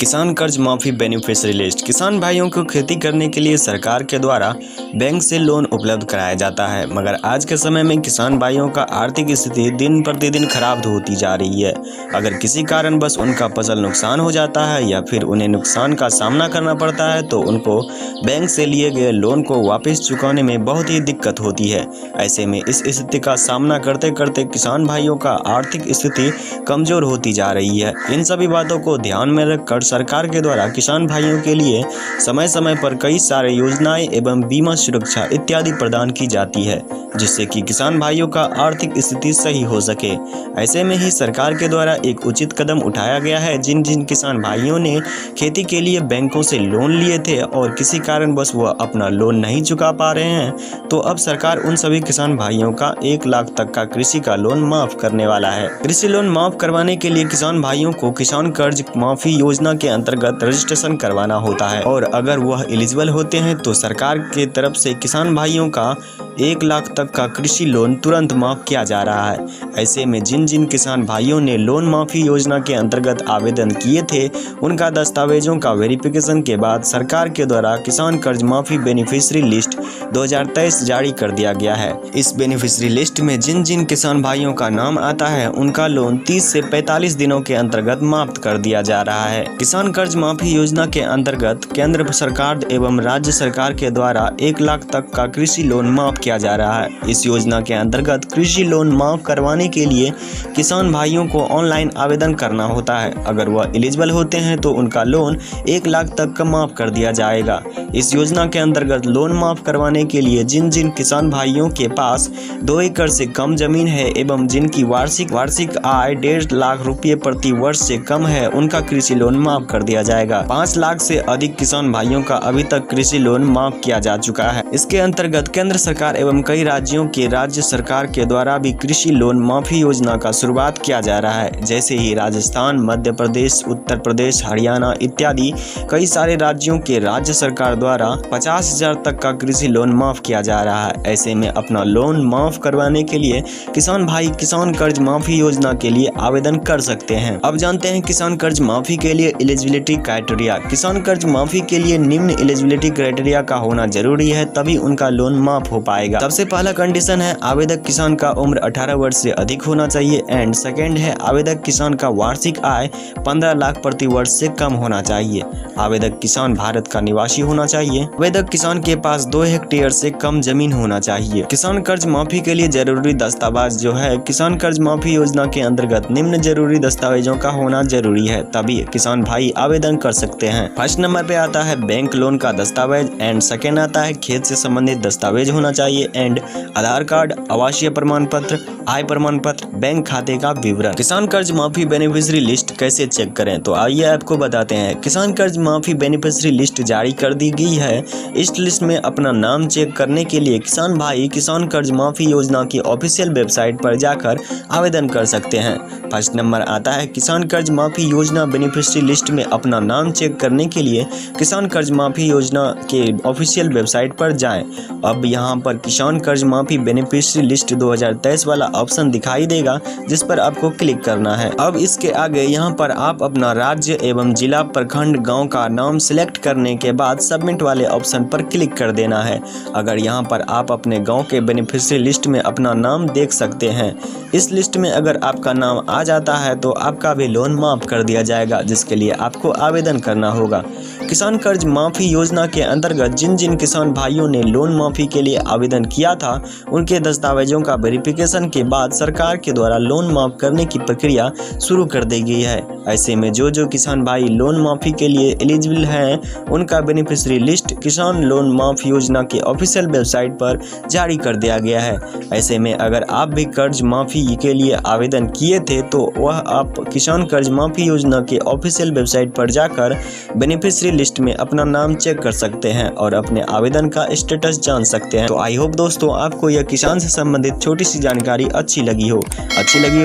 किसान कर्ज माफी बेनिफिशियरी लिस्ट। किसान भाइयों को खेती करने के लिए सरकार के द्वारा बैंक से लोन उपलब्ध कराया जाता है, मगर आज के समय में किसान भाइयों का आर्थिक स्थिति दिन प्रतिदिन खराब होती जा रही है। अगर किसी कारणवश उनका फसल नुकसान हो जाता है या फिर उन्हें नुकसान का सामना करना पड़ता है तो उनको बैंक से लिए गए लोन को वापस चुकाने में बहुत ही दिक्कत होती है। ऐसे में इस स्थिति का सामना करते करते किसान भाइयों का आर्थिक स्थिति कमजोर होती जा रही है। इन सभी बातों को ध्यान में रखकर सरकार के द्वारा किसान भाइयों के लिए समय समय पर कई सारे योजनाएं एवं बीमा सुरक्षा इत्यादि प्रदान की जाती है, जिससे कि किसान भाइयों का आर्थिक स्थिति सही हो सके। ऐसे में ही सरकार के द्वारा एक उचित कदम उठाया गया है। जिन जिन किसान भाइयों ने खेती के लिए बैंकों से लोन लिए थे और किसी कारणवश वह अपना लोन नहीं चुका पा रहे हैं, तो अब सरकार उन सभी किसान भाइयों का 1 लाख तक का कृषि का लोन माफ करने वाला है। कृषि लोन माफ करवाने के लिए किसान भाइयों को किसान कर्ज माफी योजना के अंतर्गत रजिस्ट्रेशन करवाना होता है और अगर वह एलिजिबल होते हैं तो सरकार के तरफ से किसान भाइयों का 1 लाख तक का कृषि लोन तुरंत माफ किया जा रहा है। ऐसे में जिन जिन किसान भाइयों ने लोन माफी योजना के अंतर्गत आवेदन किए थे, उनका दस्तावेजों का वेरिफिकेशन के बाद सरकार के द्वारा किसान कर्ज माफी बेनिफिशियरी लिस्ट 2023 जारी कर दिया गया है। इस बेनिफिशियरी लिस्ट में जिन जिन किसान भाइयों का नाम आता है, उनका लोन 30 से 45 दिनों के अंतर्गत माफ कर दिया जा रहा है। किसान कर्ज माफी योजना के अंतर्गत केंद्र सरकार एवं राज्य सरकार के द्वारा 1 लाख तक का कृषि लोन माफ किया जा रहा है। इस योजना के अंतर्गत कृषि लोन माफ करवाने के लिए किसान भाइयों को ऑनलाइन आवेदन करना होता है। अगर वह एलिजिबल होते हैं तो उनका लोन 1 लाख तक का माफ कर दिया जाएगा। इस योजना के अंतर्गत लोन माफ करवाने के लिए जिन जिन किसान भाइयों के पास 2 एकड़ से कम जमीन है एवं जिनकी वार्षिक आय 1.5 लाख रुपए प्रति वर्ष से कम है, उनका कृषि लोन माफ कर दिया जाएगा। 5 लाख से अधिक किसान भाइयों का अभी तक कृषि लोन माफ किया जा चुका है। इसके अंतर्गत केंद्र सरकार एवं कई राज्यों के राज्य सरकार के द्वारा भी कृषि लोन माफी योजना का शुरुआत किया जा रहा है। जैसे ही राजस्थान, मध्य प्रदेश, उत्तर प्रदेश, हरियाणा इत्यादि कई सारे राज्यों के राज्य सरकार द्वारा 50,000 तक का कृषि लोन माफ किया जा रहा है। ऐसे में अपना लोन माफ करवाने के लिए किसान भाई किसान कर्ज माफी योजना के लिए आवेदन कर सकते हैं। अब जानते हैं किसान कर्ज माफी के लिए एलिजिबिलिटी क्राइटेरिया। किसान कर्ज माफी के लिए निम्न एलिजिबिलिटी क्राइटेरिया का होना जरूरी है, तभी उनका लोन माफ हो पाएगा। सबसे पहला कंडीशन है आवेदक किसान का उम्र 18 वर्ष से अधिक होना चाहिए एंड सेकंड है आवेदक किसान का वार्षिक आय 15 लाख प्रति वर्ष से कम होना चाहिए। आवेदक किसान भारत का निवासी होना चाहिए। आवेदक किसान के पास 2 हेक्टेयर से कम जमीन होना चाहिए। किसान कर्ज माफी के लिए जरूरी दस्तावेज जो है, किसान कर्ज माफी योजना के अंतर्गत निम्न जरूरी दस्तावेजों का होना जरूरी है, तभी किसान भाई आवेदन कर सकते हैं। फर्स्ट नंबर पे आता है बैंक लोन का दस्तावेज एंड सेकेंड आता है खेत से संबंधित दस्तावेज होना चाहिए एंड आधार कार्ड, आवासीय प्रमाण पत्र, आय प्रमाण पत्र, बैंक खाते का विवरण। किसान कर्ज माफी बेनिफिशियरी लिस्ट कैसे चेक करें, तो आइए आपको बताते हैं। किसान कर्ज माफी बेनिफिशियरी लिस्ट जारी कर दी गई है। इस लिस्ट में अपना नाम चेक करने के लिए किसान भाई किसान कर्ज माफी योजना की ऑफिशियल वेबसाइट पर जाकर आवेदन कर सकते हैं। फर्स्ट नंबर आता है किसान कर्ज माफी योजना बेनिफिशियरी लिस्ट में अपना नाम चेक करने के लिए किसान कर्ज माफी योजना के ऑफिशियल वेबसाइट पर जाएं। अब यहां पर किसान कर्ज माफी बेनिफिशियरी लिस्ट 2023 वाला ऑप्शन दिखाई देगा, जिस पर आपको क्लिक करना है। अब इसके आगे यहां पर आप अपना राज्य एवं जिला, प्रखंड, गांव का नाम सिलेक्ट करने के बाद सबमिट वाले ऑप्शन पर क्लिक कर देना है। अगर यहां पर आप अपने गांव के बेनिफिशियरी लिस्ट में अपना नाम देख सकते हैं। इस लिस्ट में अगर आपका नाम आ जाता है तो आपका भी लोन माफ कर दिया जाएगा, जिसके लिए आपको आवेदन करना होगा। किसान कर्ज माफी योजना के अंतर्गत जिन जिन किसान भाइयों ने लोन माफी के लिए आवेदन किया था, उनके दस्तावेजों का वेरिफिकेशन के बाद सरकार के द्वारा लोन माफ करने की प्रक्रिया शुरू कर दी गई है। ऐसे में जो जो किसान भाई लोन माफी के लिए एलिजिबल हैं, उनका बेनिफिशियरी लिस्ट किसान लोन माफ योजना के ऑफिशियल वेबसाइट पर जारी कर दिया गया है। ऐसे में अगर आप भी कर्ज माफी के लिए आवेदन किए थे तो वह आप किसान कर्ज माफी योजना के ऑफिशियल वेबसाइट पर जाकर बेनिफिशियरी लिस्ट में अपना नाम चेक कर सकते हैं और अपने आवेदन का स्टेटस जान सकते हैं। तो आई होप दोस्तों आपको यह किसान से संबंधित छोटी सी जानकारी अच्छी लगी हो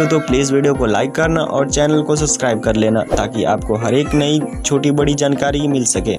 तो प्लीज वीडियो को लाइक करना और चैनल को सब्सक्राइब कर लेना, ताकि आपको हर एक नई छोटी बड़ी जानकारी मिल सके।